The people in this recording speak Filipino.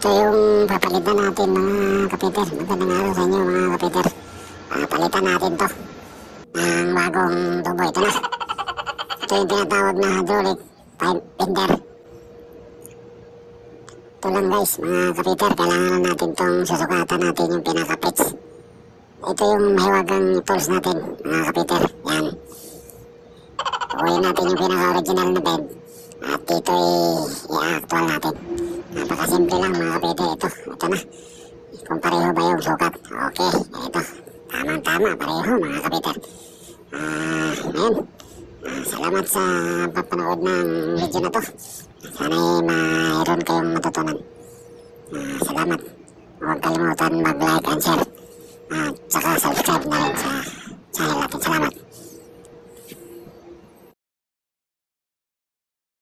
ito yung papalitan natin mga kapiter. Magandang araw sa inyo mga kapiter. Palitan natin to ng bagong tubo. Ito na. Ito yung tinatawag na hydraulic pipe bender. Ito lang guys mga kapiter, kailangan natin tong susukatan natin yung pinaka-pitch. Ito yung mahiwagang tools natin mga kapiter. Yan. Uwiin natin yung pinaka-original na bed. At dito i-actual natin. Napakasimple lang mga kapiter. Ito na. Kung pareho ba yung sukat. Okay, ito. Tamang-tama, pareho mga kapiter. Ngayon, salamat sa papanood ng video na to. Sana'y mayroon kayong matutunan. Salamat. Huwag kalimutan mag-like and share. At saka subscribe na rin sa